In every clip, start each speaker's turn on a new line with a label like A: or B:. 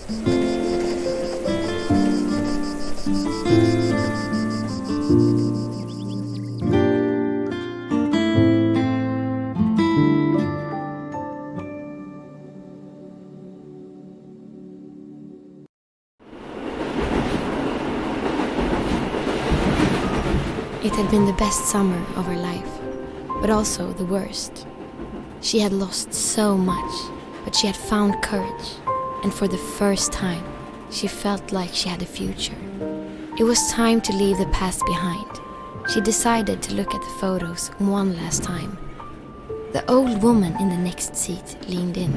A: It had been the best summer of her life, but also the worst. She had lost so much, but she had found courage, and for the first time, she felt like she had a future. It was time to leave the past behind. She decided to look at the photos one last time. The old woman in the next seat leaned in.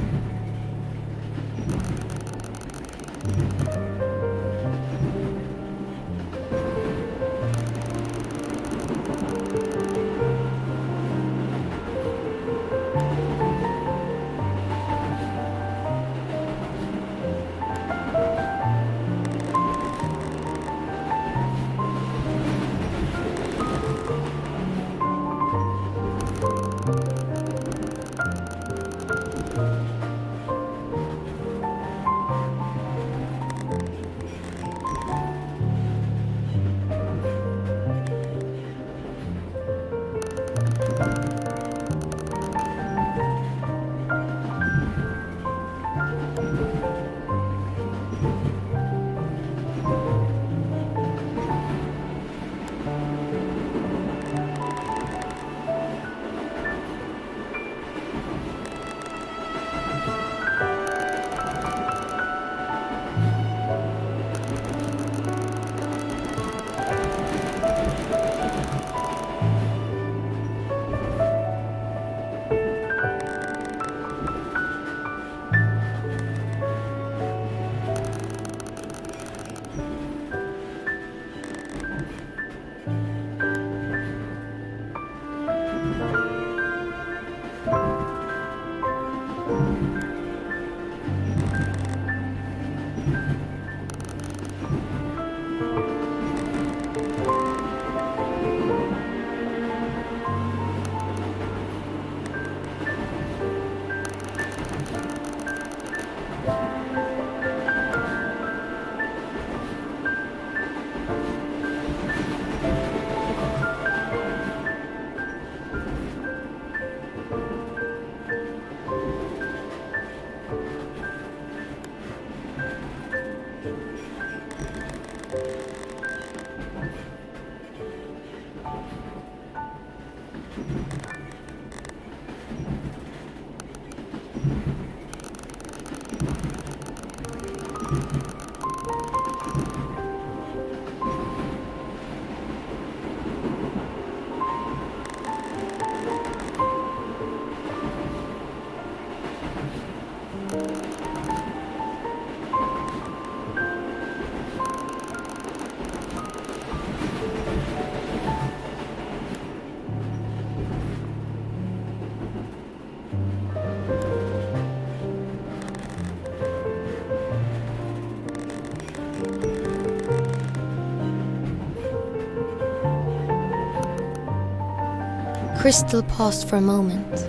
A: Kristal paused for a moment.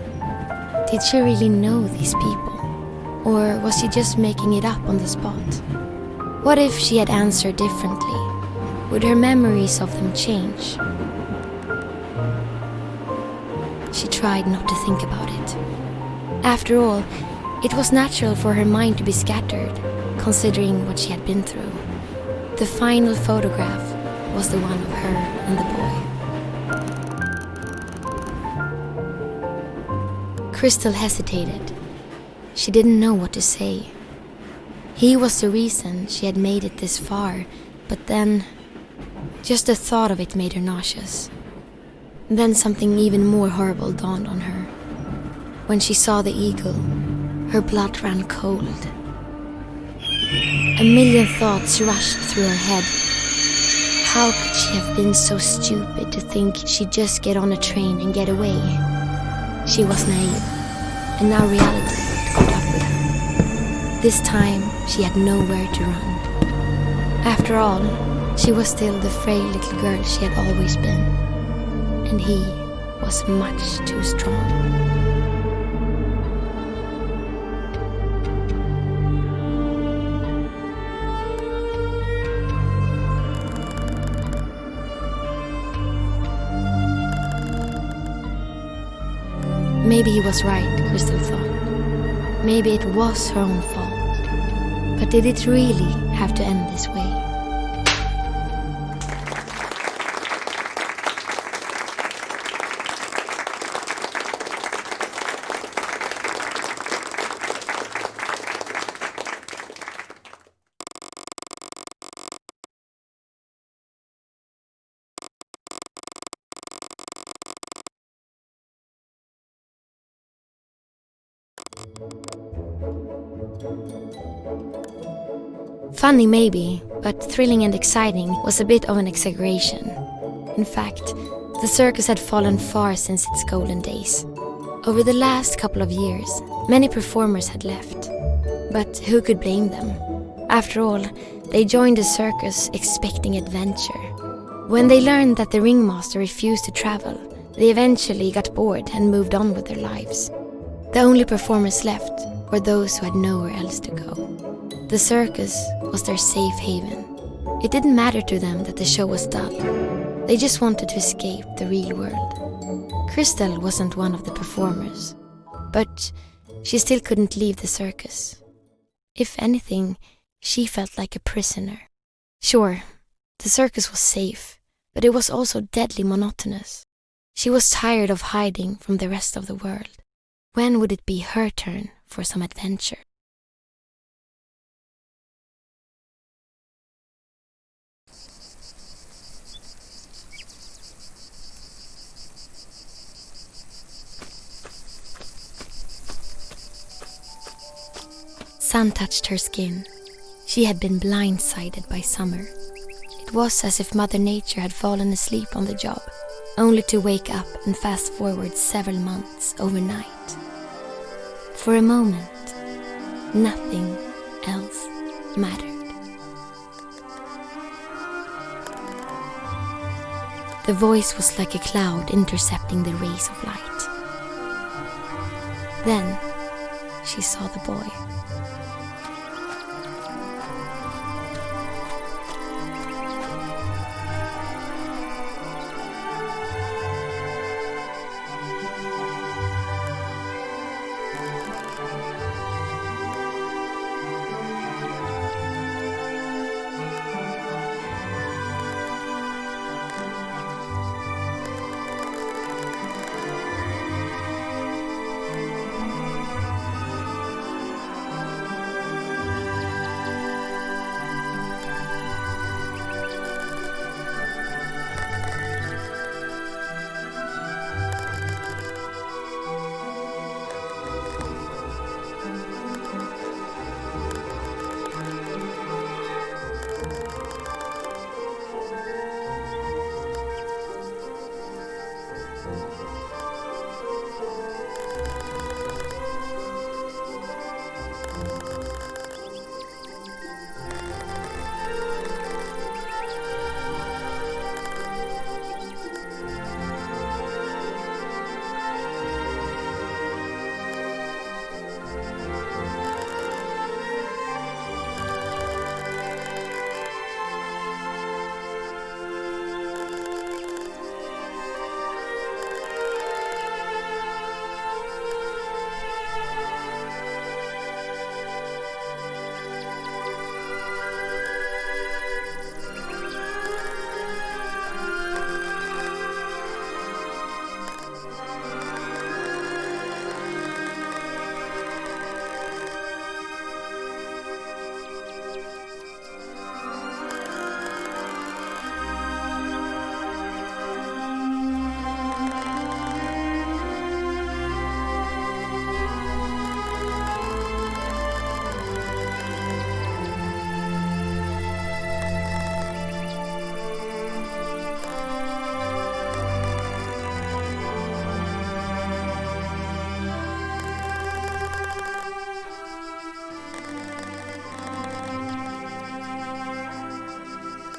A: Did she really know these people? Or was she just making it up on the spot? What if she had answered differently? Would her memories of them change? She tried not to think about it. After all, it was natural for her mind to be scattered, considering what she had been through. The final photograph was the one of her and the boy. Kristal hesitated. She didn't know what to say. He was the reason she had made it this far, but then just the thought of it made her nauseous. Then something even more horrible dawned on her. When she saw the eagle, her blood ran cold. A million thoughts rushed through her head. How could she have been so stupid to think she'd just get on a train and get away? She was naive, and now reality had caught up with her. This time, she had nowhere to run. After all, she was still the frail little girl she had always been, and he was much too strong. Maybe he was right, Kristal thought. Maybe it was her own fault. But did it really have to end this way? Funny maybe, but thrilling and exciting was a bit of an exaggeration. In fact, the circus had fallen far since its golden days. Over the last couple of years, many performers had left. But who could blame them? After all, they joined the circus expecting adventure. When they learned that the ringmaster refused to travel, they eventually got bored and moved on with their lives. The only performers left were those who had nowhere else to go. The circus was their safe haven. It didn't matter to them that the show was dull. They just wanted to escape the real world. Kristal wasn't one of the performers, but she still couldn't leave the circus. If anything, she felt like a prisoner. Sure, the circus was safe, but it was also deadly monotonous. She was tired of hiding from the rest of the world. When would it be her turn for some adventure? Sun touched her skin. She had been blindsided by summer. It was as if Mother Nature had fallen asleep on the job, only to wake up and fast forward several months overnight. For a moment, nothing else mattered. The voice was like a cloud intercepting the rays of light. Then she saw the boy.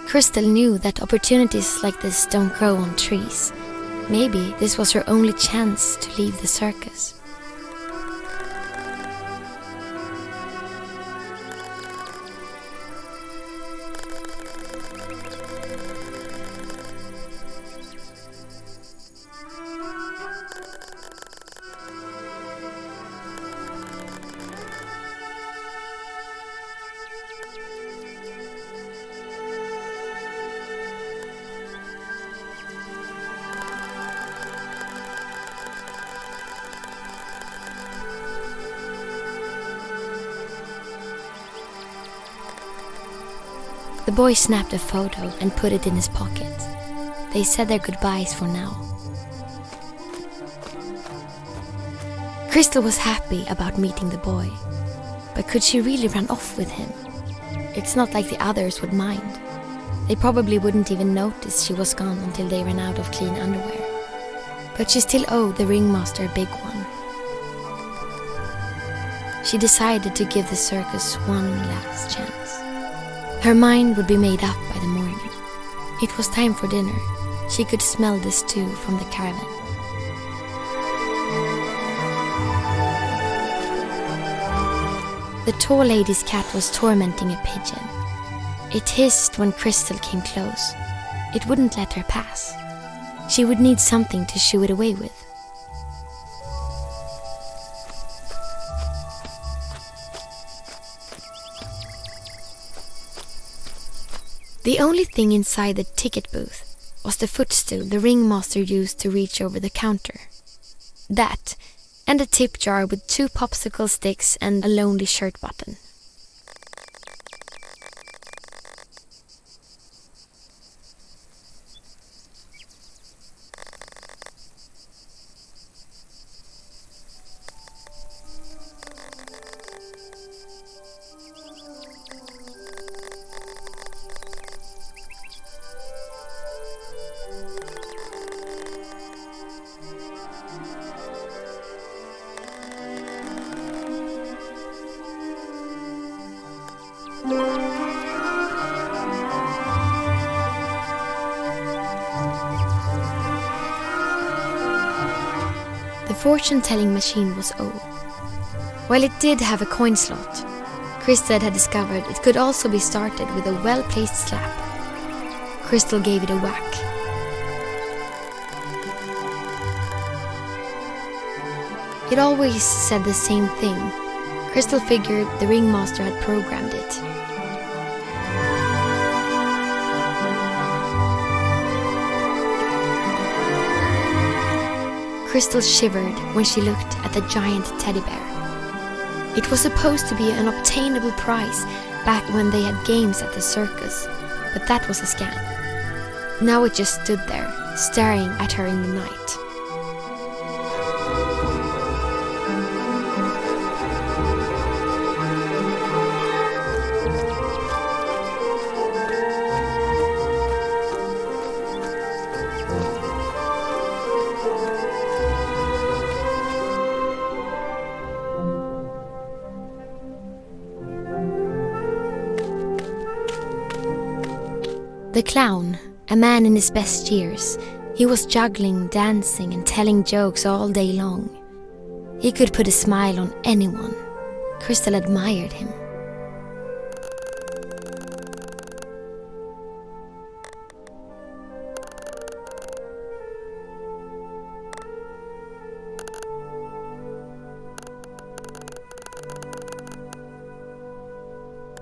A: Kristal knew that opportunities like this don't grow on trees. Maybe this was her only chance to leave the circus. The boy snapped a photo and put it in his pocket. They said their goodbyes for now. Kristal was happy about meeting the boy, but could she really run off with him? It's not like the others would mind. They probably wouldn't even notice she was gone until they ran out of clean underwear. But she still owed the ringmaster a big one. She decided to give the circus one last chance. Her mind would be made up by the morning. It was time for dinner. She could smell the stew from the caravan. The tall lady's cat was tormenting a pigeon. It hissed when Kristal came close. It wouldn't let her pass. She would need something to shoo it away with. The only thing inside the ticket booth was the footstool the ringmaster used to reach over the counter. That, and a tip jar with 2 popsicle sticks and a lonely shirt button. The fortune-telling machine was old. While it did have a coin slot, Kristal had discovered it could also be started with a well-placed slap. Kristal gave it a whack. It always said the same thing. Kristal figured the ringmaster had programmed it. Kristal shivered when she looked at the giant teddy bear. It was supposed to be an obtainable prize back when they had games at the circus, but that was a scam. Now it just stood there, staring at her in the night. The clown, a man in his best years, he was juggling, dancing and telling jokes all day long. He could put a smile on anyone. Kristal admired him.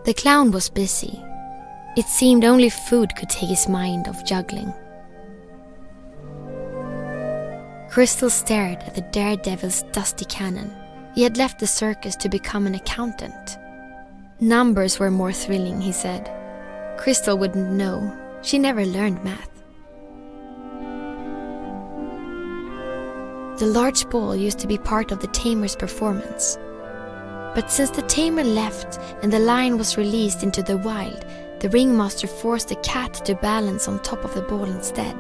A: The clown was busy. It seemed only food could take his mind off juggling. Kristal stared at the daredevil's dusty cannon. He had left the circus to become an accountant. Numbers were more thrilling, he said. Kristal wouldn't know. She never learned math. The large ball used to be part of the tamer's performance. But since the tamer left and the lion was released into the wild, the ringmaster forced the cat to balance on top of the ball instead.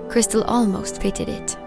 A: Kristal almost pitied it.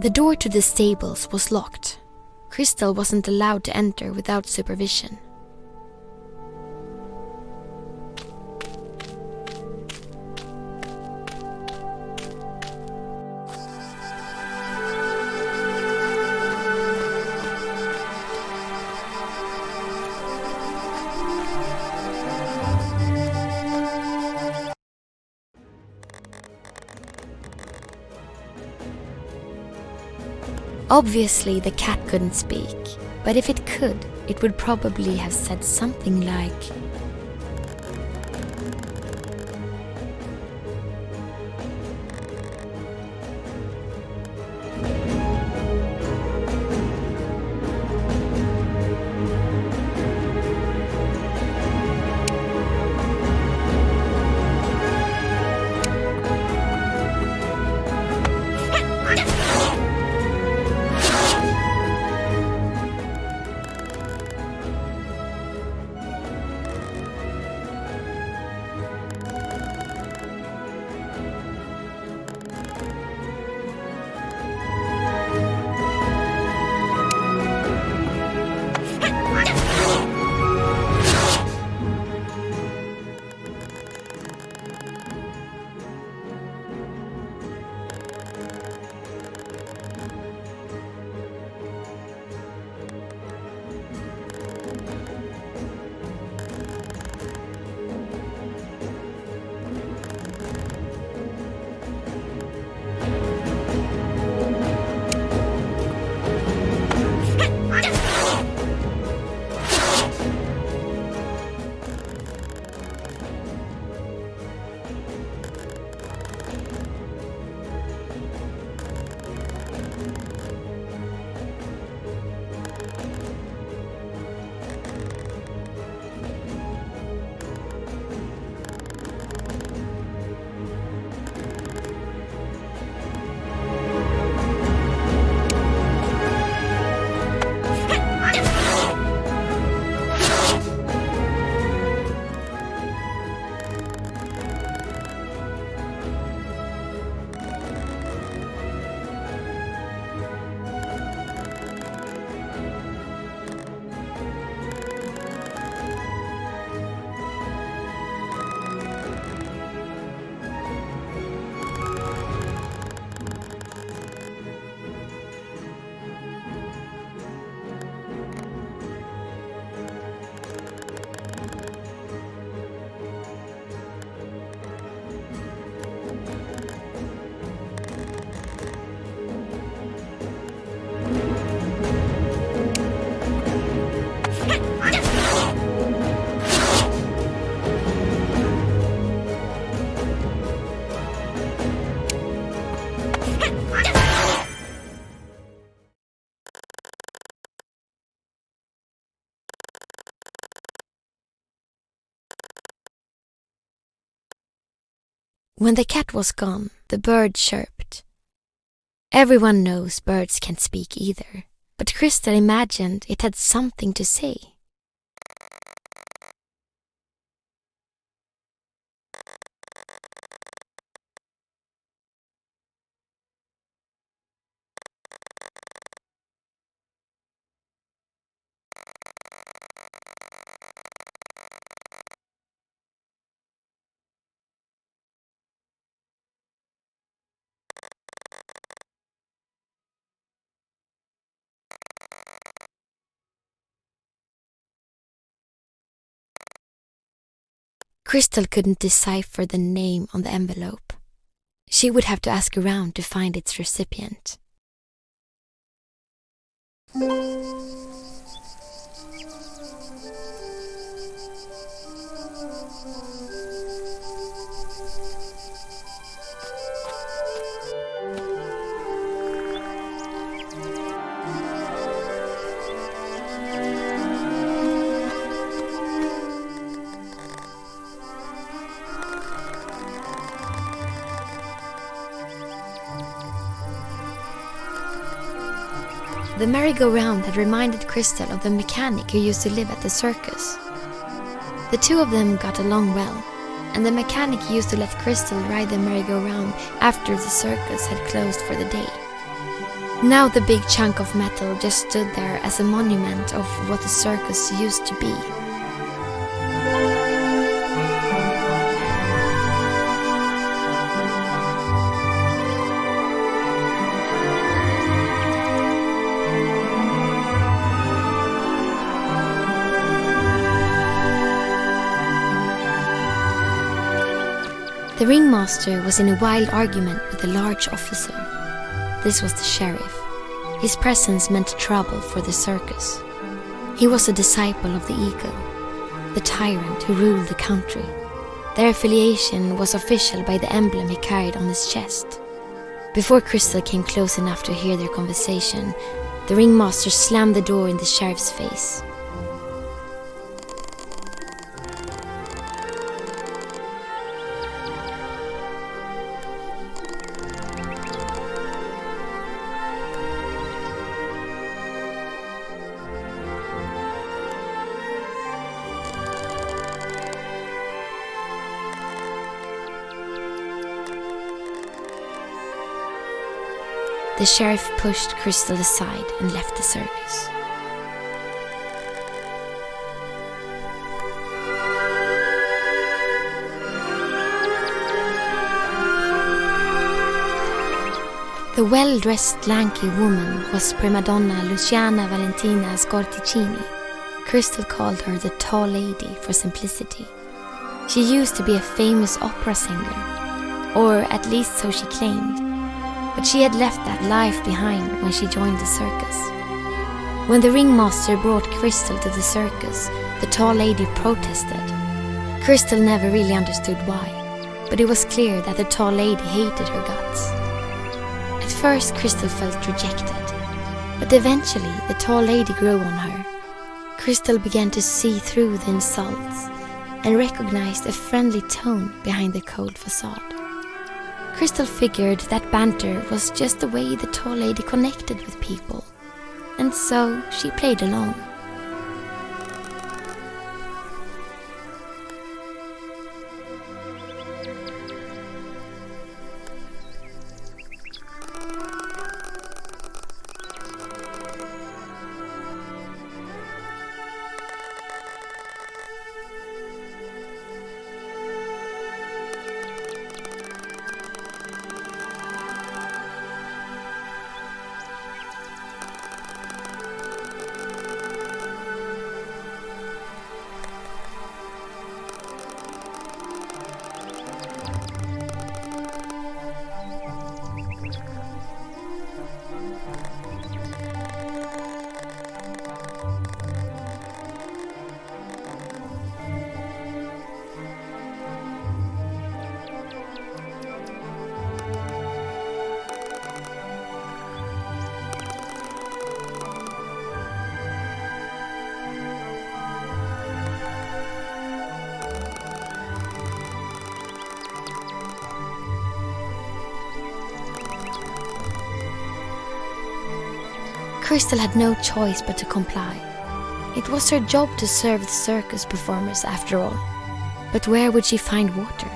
A: The door to the stables was locked. Kristal wasn't allowed to enter without supervision. Obviously, the cat couldn't speak, but if it could, it would probably have said something like, When the cat was gone, the bird chirped. Everyone knows birds can't speak either, but Kristal imagined it had something to say. Kristal couldn't decipher the name on the envelope. She would have to ask around to find its recipient. The merry-go-round had reminded Kristal of the mechanic who used to live at the circus. The two of them got along well, and the mechanic used to let Kristal ride the merry-go-round after the circus had closed for the day. Now the big chunk of metal just stood there as a monument of what the circus used to be. The ringmaster was in a wild argument with a large officer. This was the sheriff. His presence meant trouble for the circus. He was a disciple of the eagle, the tyrant who ruled the country. Their affiliation was official by the emblem he carried on his chest. Before Kristal came close enough to hear their conversation, the ringmaster slammed the door in the sheriff's face. The sheriff pushed Kristal aside and left the circus. The well-dressed, lanky woman was prima donna Luciana Valentina Scorticini. Kristal called her the Tall Lady for simplicity. She used to be a famous opera singer, or at least so she claimed. But she had left that life behind when she joined the circus. When the ringmaster brought Kristal to the circus, the Tall Lady protested. Kristal never really understood why, but it was clear that the Tall Lady hated her guts. At first, Kristal felt rejected, but eventually the Tall Lady grew on her. Kristal began to see through the insults and recognized a friendly tone behind the cold facade. Kristal figured that banter was just the way the Tall Lady connected with people, and so she played along. Kristal had no choice but to comply. It was her job to serve the circus performers after all. But where would she find water?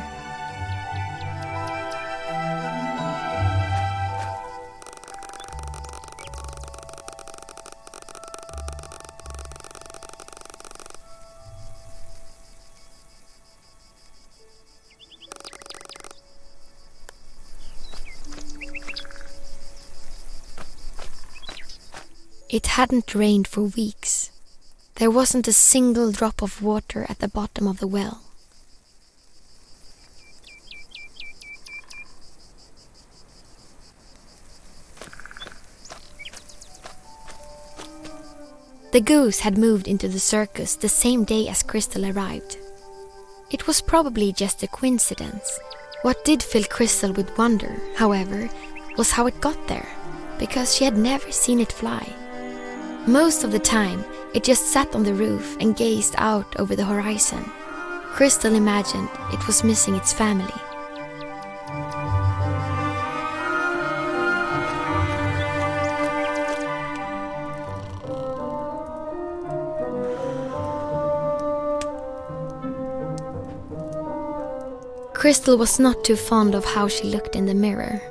A: It hadn't rained for weeks. There wasn't a single drop of water at the bottom of the well. The goose had moved into the circus the same day as Kristal arrived. It was probably just a coincidence. What did fill Kristal with wonder, however, was how it got there, because she had never seen it fly. Most of the time, it just sat on the roof and gazed out over the horizon. Kristal imagined it was missing its family. Kristal was not too fond of how she looked in the mirror.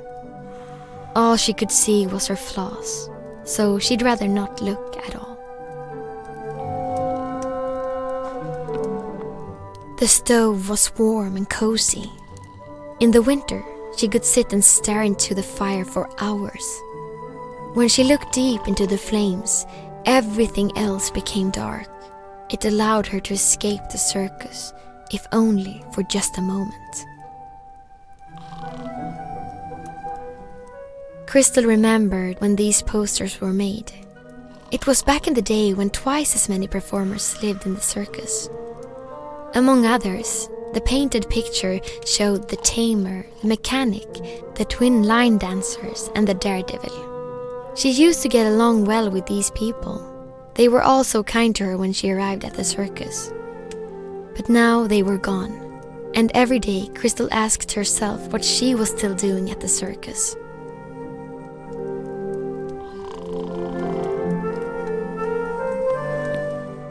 A: All she could see was her flaws, so she'd rather not look at all. The stove was warm and cozy. In the winter, she could sit and stare into the fire for hours. When she looked deep into the flames, everything else became dark. It allowed her to escape the circus, if only for just a moment. Kristal remembered when these posters were made. It was back in the day when twice as many performers lived in the circus. Among others, the painted picture showed the tamer, the mechanic, the twin line dancers, and the daredevil. She used to get along well with these people. They were all so kind to her when she arrived at the circus. But now they were gone, and every day Kristal asked herself what she was still doing at the circus.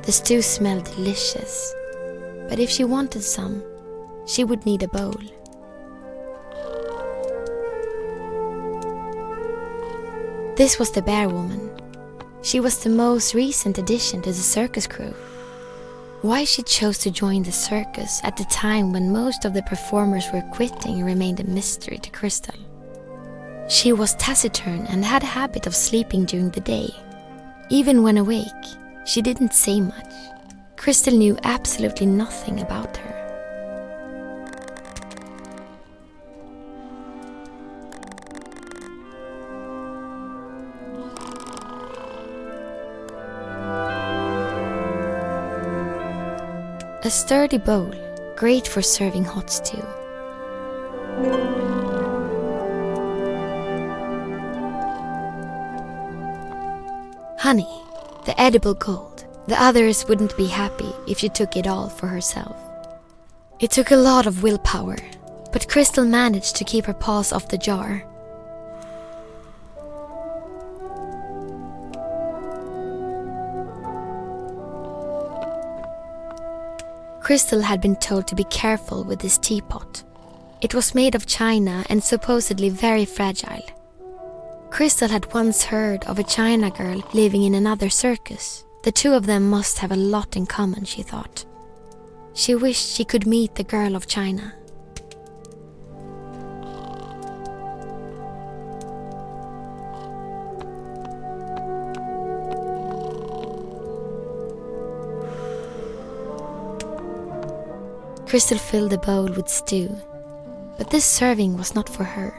A: The stew smelled delicious, but if she wanted some, she would need a bowl. This was the bear woman. She was the most recent addition to the circus crew. Why she chose to join the circus at the time when most of the performers were quitting remained a mystery to Kristal. She was taciturn and had a habit of sleeping during the day. Even when awake, she didn't say much. Kristal knew absolutely nothing about her. A sturdy bowl, great for serving hot stew. Honey, the edible gold. The others wouldn't be happy if she took it all for herself. It took a lot of willpower, but Kristal managed to keep her paws off the jar. Kristal had been told to be careful with this teapot. It was made of china and supposedly very fragile. Kristal had once heard of a China girl living in another circus. The two of them must have a lot in common, she thought. She wished she could meet the girl of China. Kristal filled the bowl with stew, but this serving was not for her.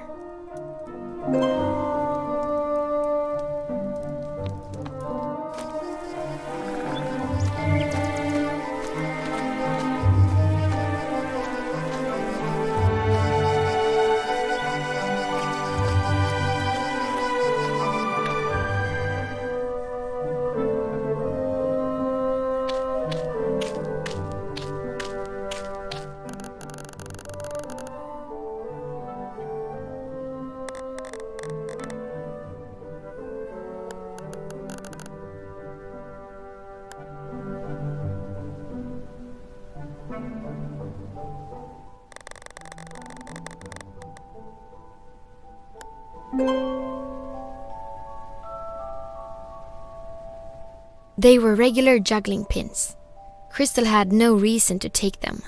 A: They were regular juggling pins. Kristal had no reason to take them.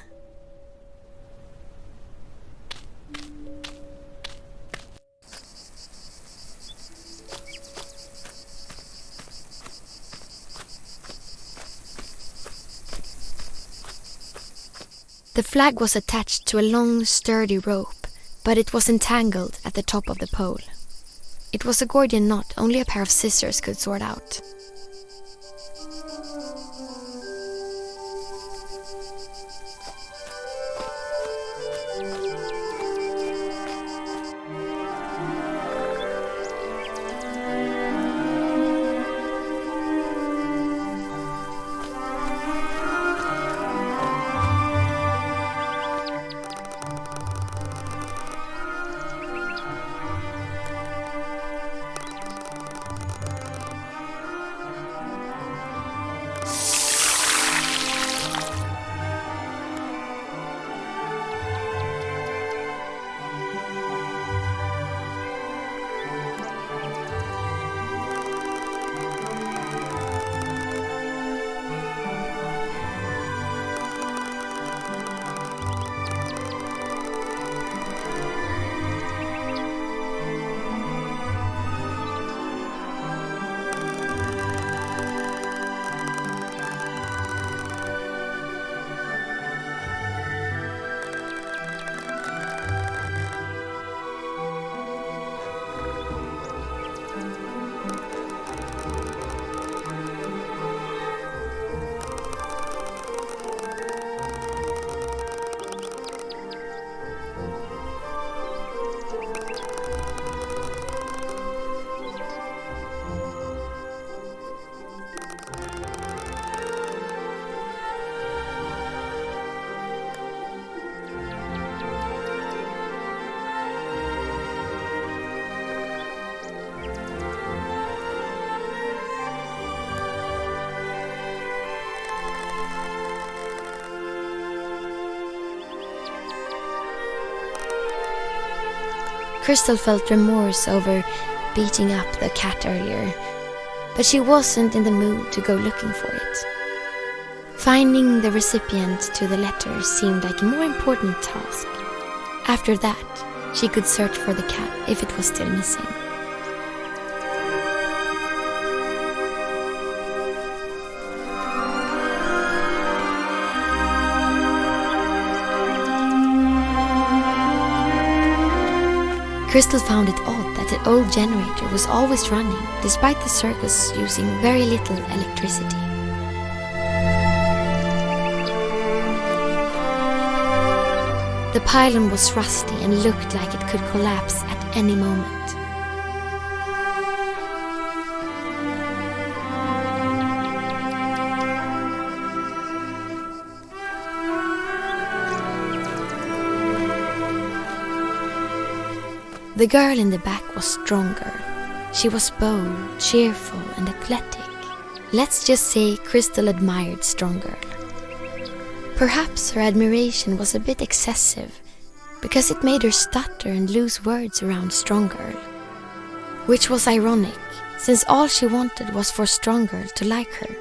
A: The flag was attached to a long, sturdy rope, but it was entangled at the top of the pole. It was a Gordian knot only a pair of scissors could sort out. Kristal felt remorse over beating up the cat earlier, but she wasn't in the mood to go looking for it. Finding the recipient to the letter seemed like a more important task. After that, she could search for the cat if it was still missing. Kristal found it odd that the old generator was always running, despite the circus using very little electricity. The pylon was rusty and looked like it could collapse at any moment. The girl in the back was stronger. She was bold, cheerful, and athletic. Let's just say Kristal admired Strong Girl. Perhaps her admiration was a bit excessive, because it made her stutter and lose words around Strong Girl. Which was ironic, since all she wanted was for Strong Girl to like her.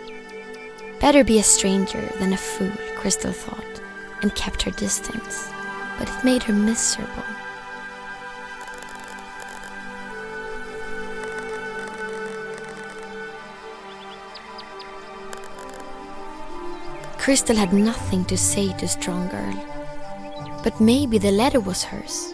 A: Better be a stranger than a fool, Kristal thought, and kept her distance. But it made her miserable. Kristal had nothing to say to Strong Girl, but maybe the letter was hers.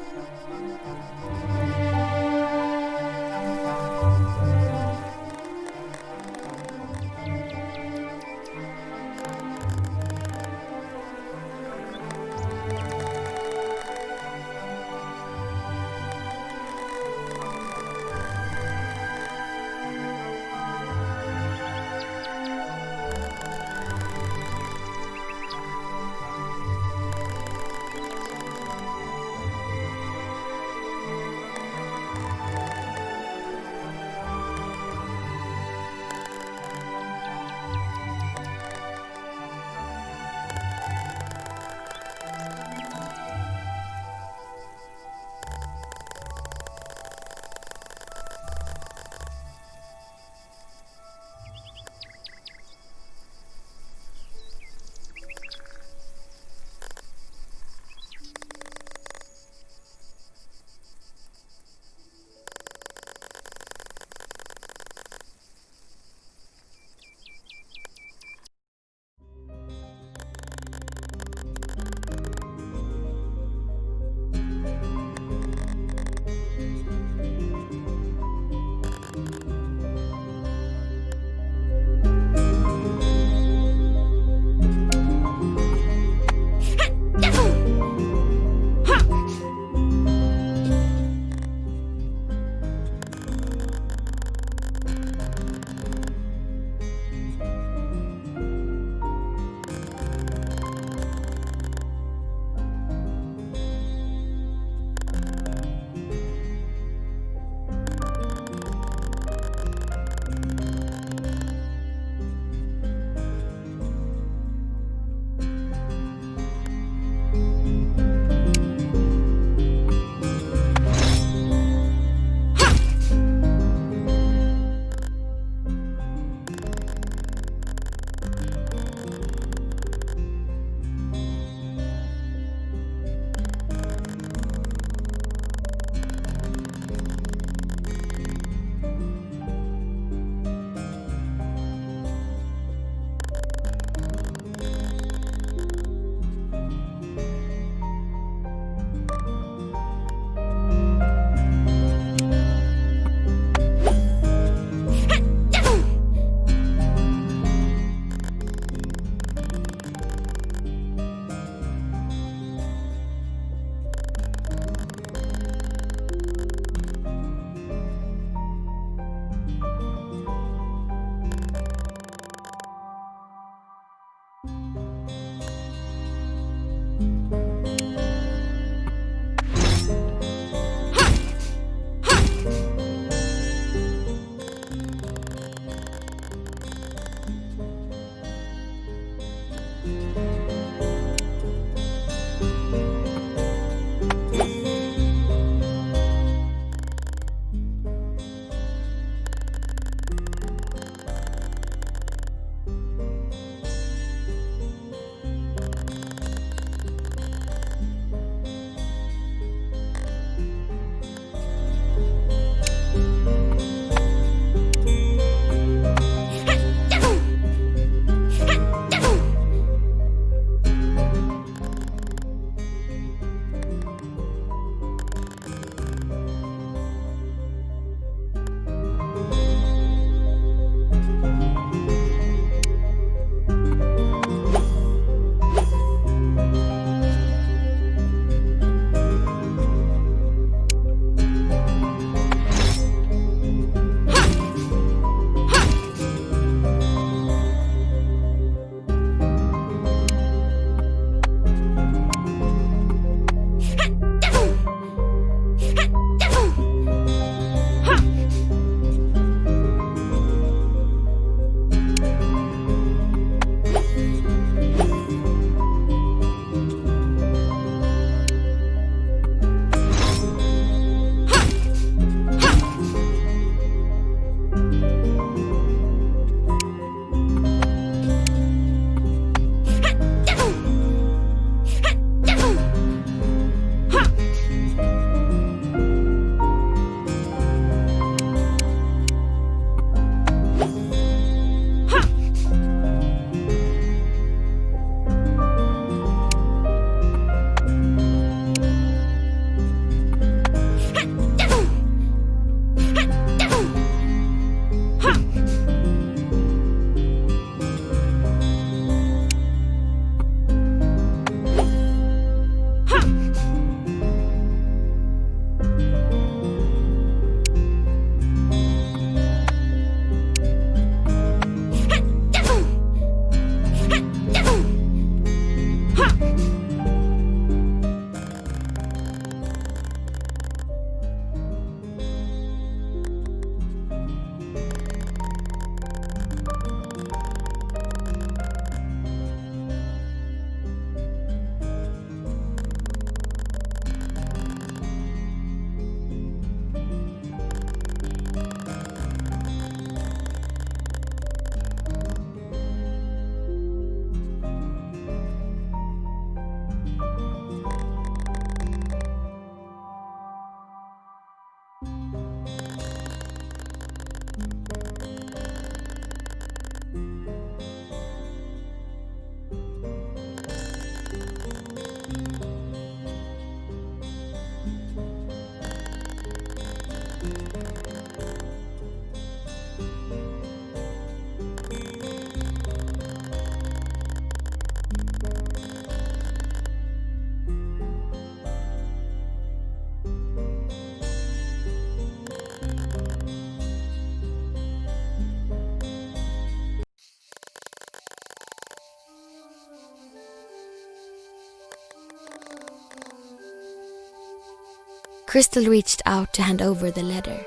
A: Kristal reached out to hand over the letter,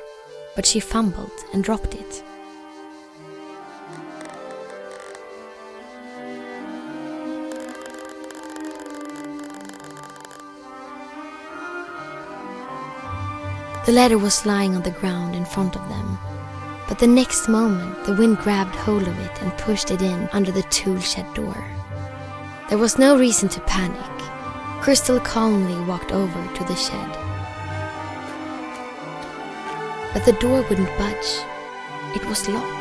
A: but she fumbled and dropped it. The letter was lying on the ground in front of them, but the next moment the wind grabbed hold of it and pushed it in under the tool shed door. There was no reason to panic. Kristal calmly walked over to the shed. But the door wouldn't budge. It was locked.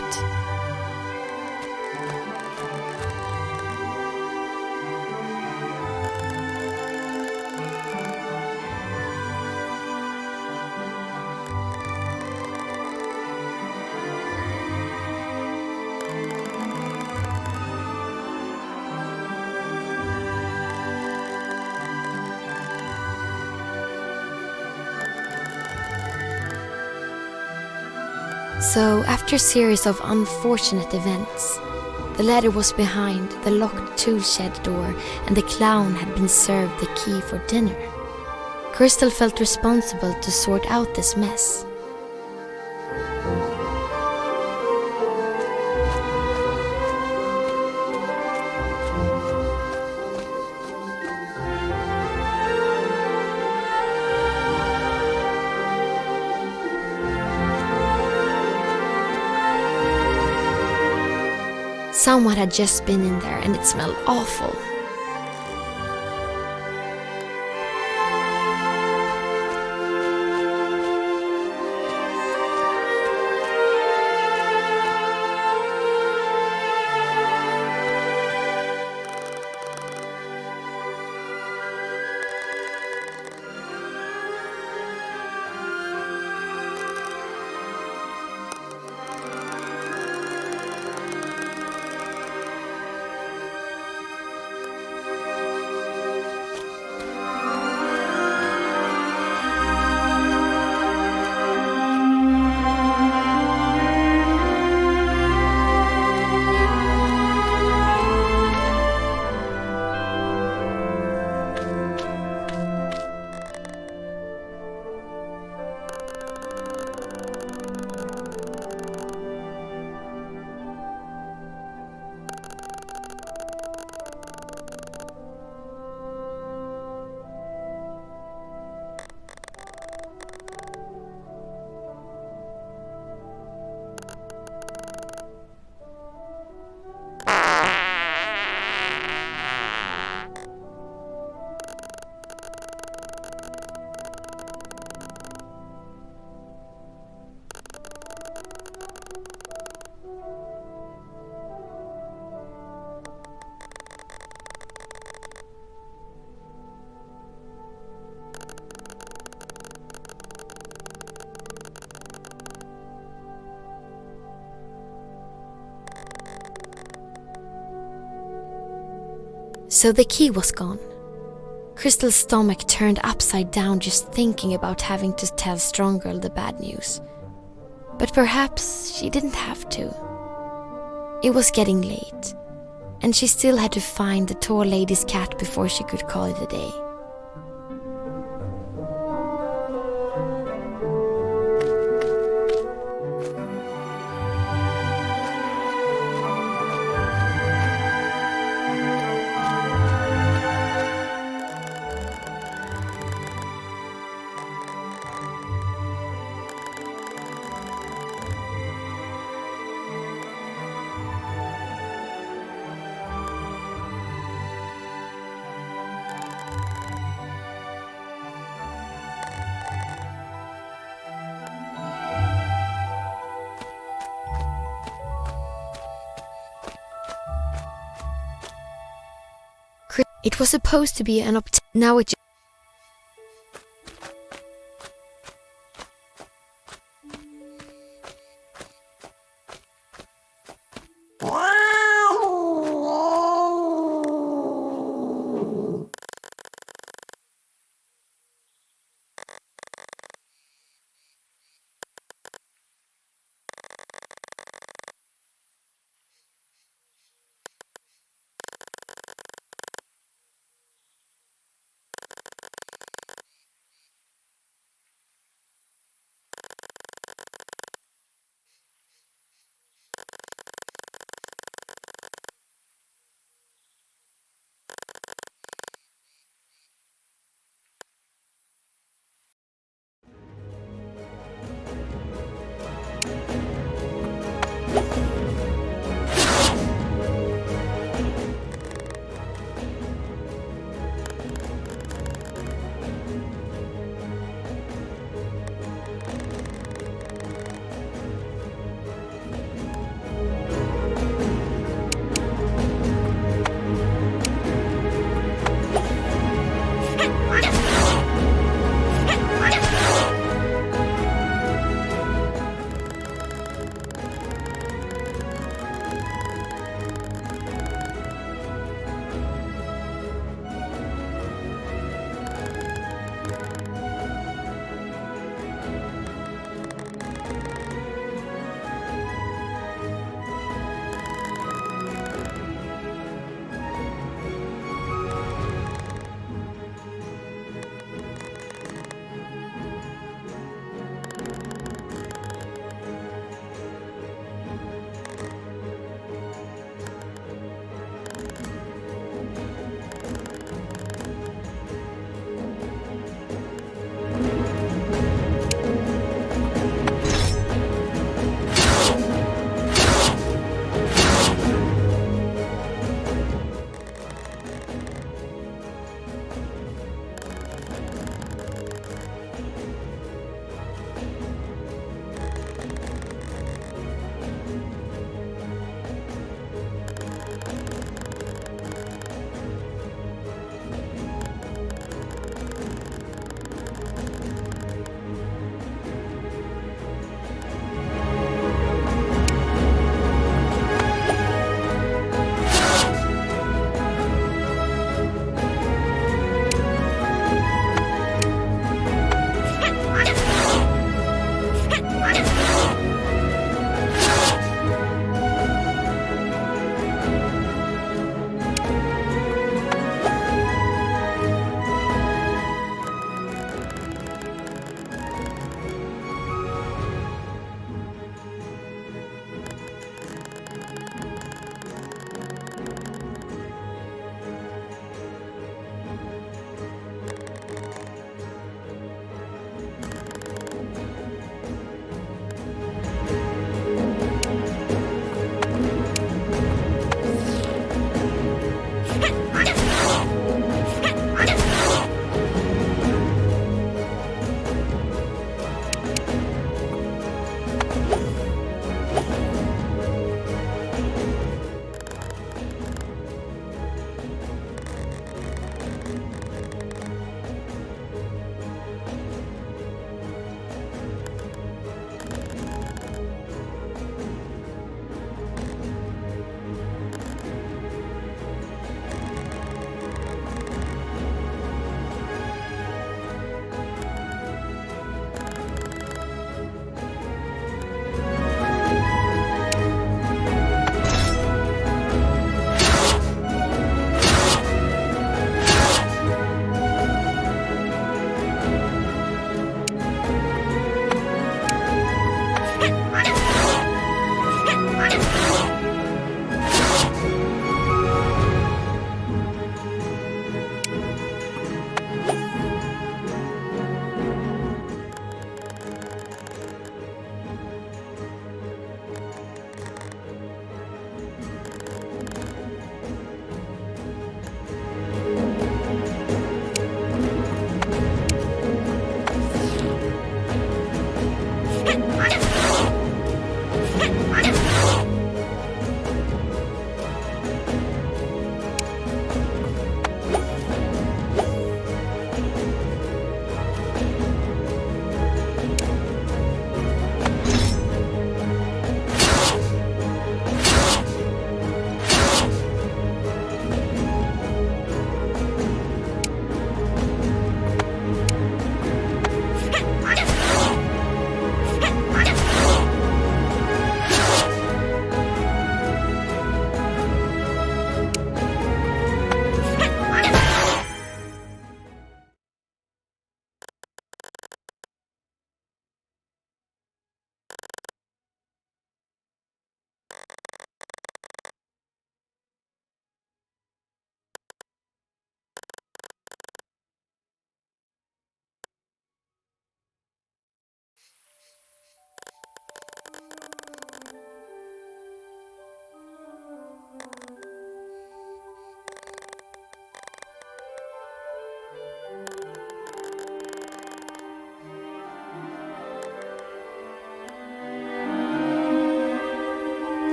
A: So, after a series of unfortunate events, the letter was behind the locked tool shed door and the clown had been served the key for dinner. Kristal felt responsible to sort out this mess. Someone had just been in there and it smelled awful. So the key was gone. Kristal's stomach turned upside down just thinking about having to tell Strong Girl the bad news. But perhaps she didn't have to. It was getting late, and she still had to find the tall lady's cat before she could call it a day. It was supposed to be an now it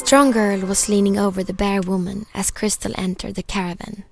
A: Strong Girl was leaning over the bare woman as Kristal entered the caravan.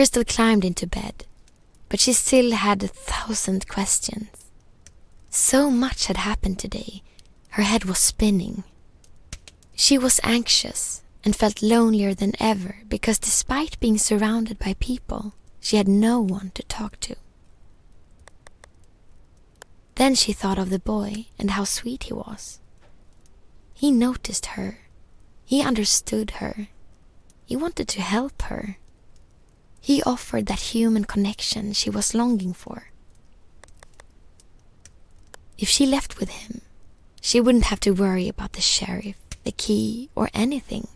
A: Kristal climbed into bed, but she still had 1,000 questions. So much had happened today. Her head was spinning. She was anxious and felt lonelier than ever because despite being surrounded by people, she had no one to talk to. Then she thought of the boy and how sweet he was. He noticed her. He understood her. He wanted to help her. He offered that human connection she was longing for. If she left with him, she wouldn't have to worry about the sheriff, the key, or anything.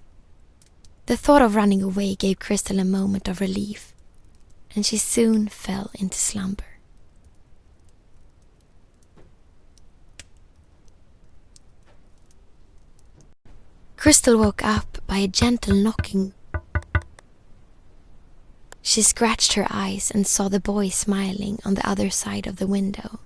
A: The thought of running away gave Kristal a moment of relief, and she soon fell into slumber. Kristal woke up by a gentle knocking. She scratched her eyes and saw the boy smiling on the other side of the window.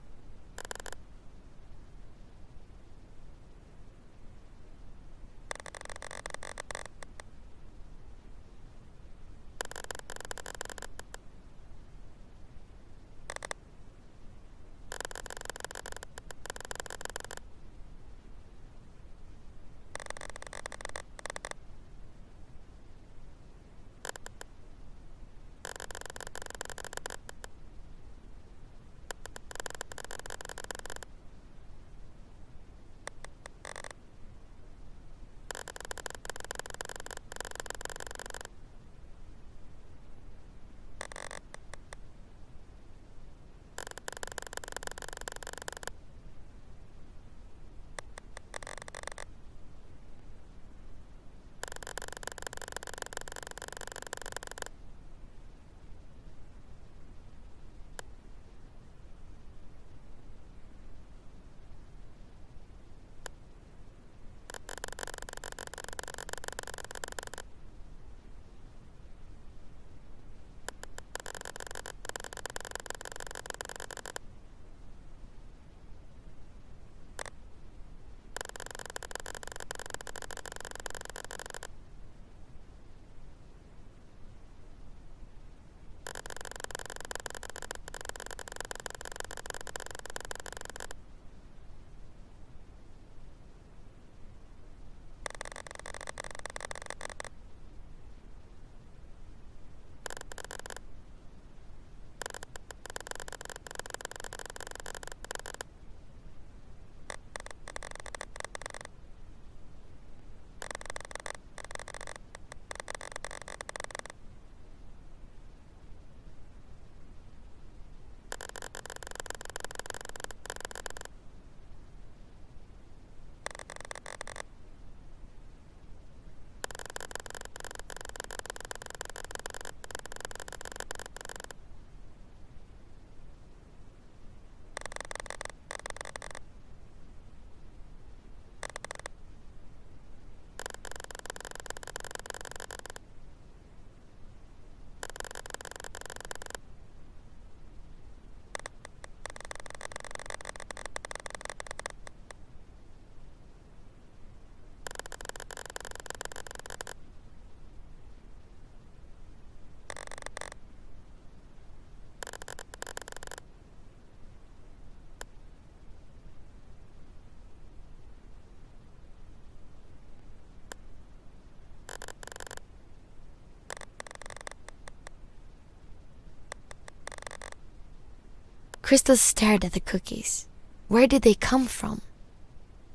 A: Kristal stared at the cookies. Where did they come from?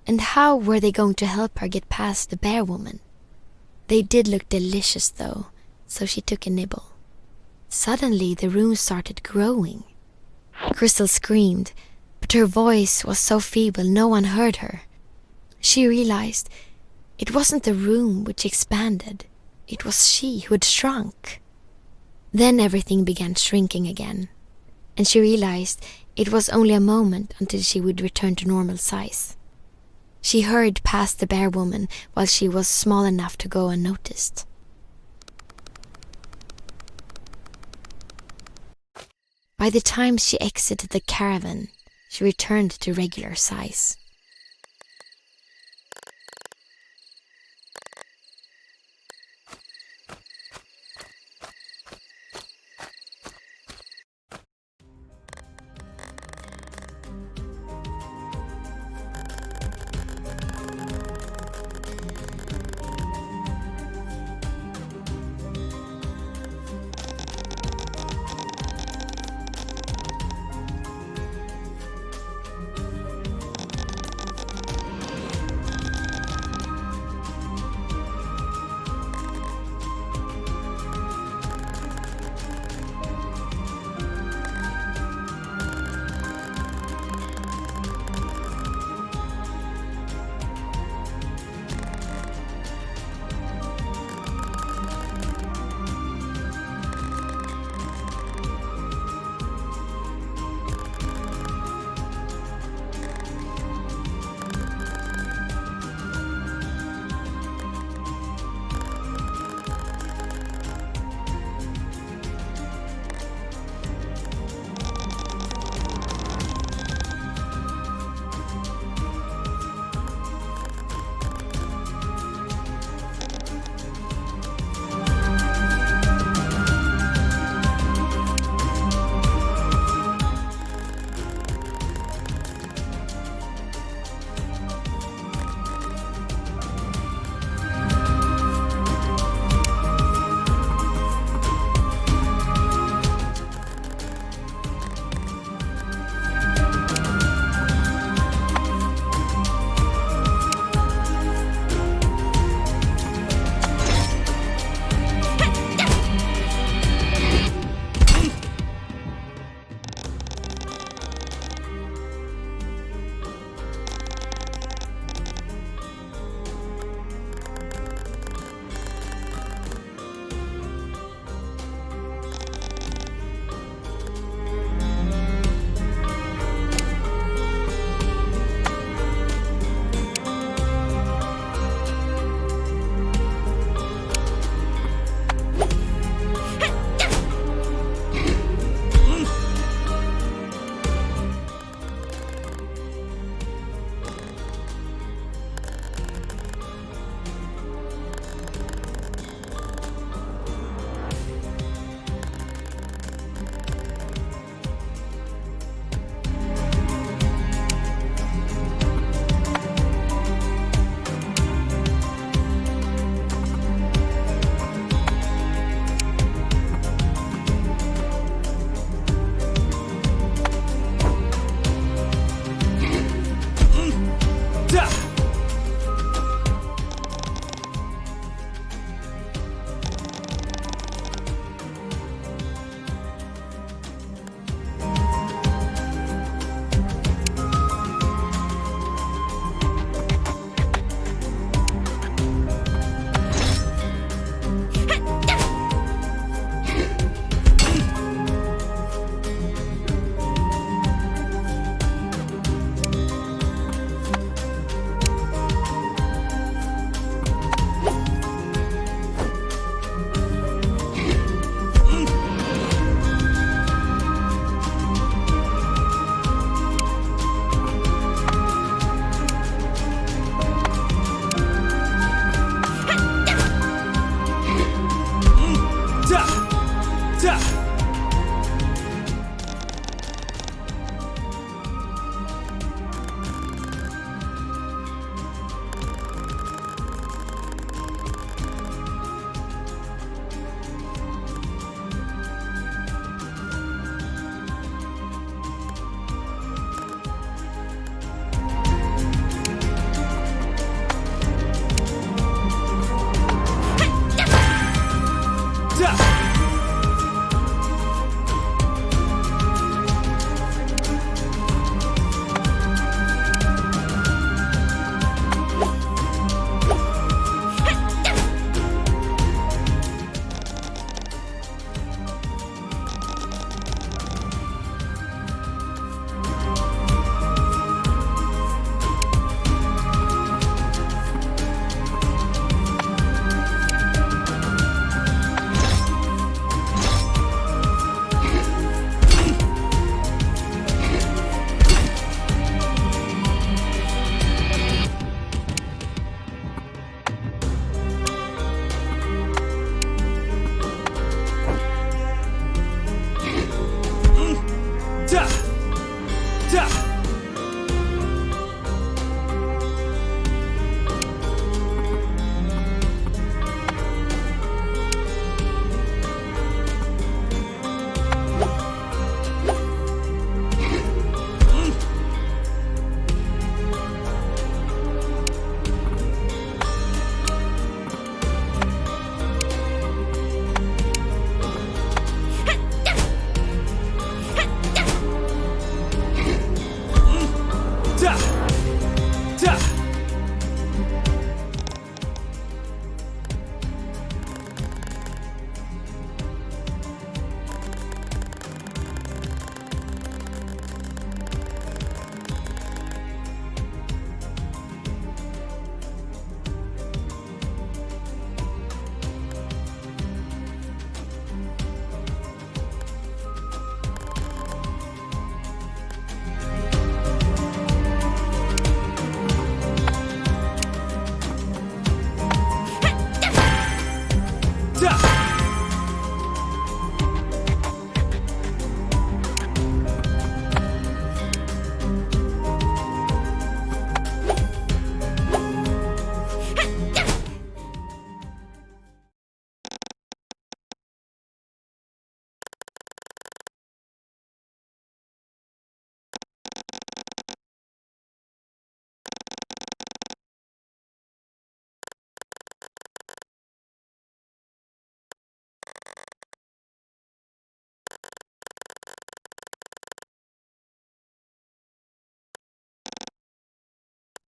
A: And how were they going to help her get past the bear woman? They did look delicious though, so she took a nibble. Suddenly the room started growing. Kristal screamed, but her voice was so feeble no one heard her. She realized it wasn't the room which expanded, it was she who had shrunk. Then everything began shrinking again, and she realized it was only a moment until she would return to normal size. She hurried past the bear woman while she was small enough to go unnoticed. By the time she exited the caravan, she returned to regular size.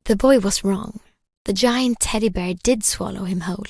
A: The boy was wrong. The giant teddy bear did swallow him whole.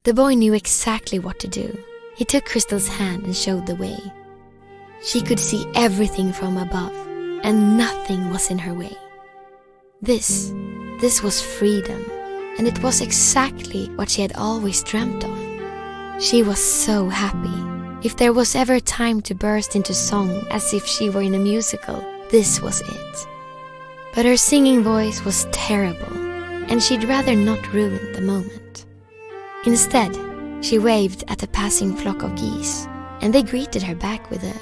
A: The boy knew exactly what to do. He took Kristal's hand and showed the way. She could see everything from above, and nothing was in her way. This was freedom, and it was exactly what she had always dreamt of. She was so happy. If there was ever a time to burst into song as if she were in a musical, this was it. But her singing voice was terrible, and she'd rather not ruin the moment. Instead, she waved at a passing flock of geese, and they greeted her back with a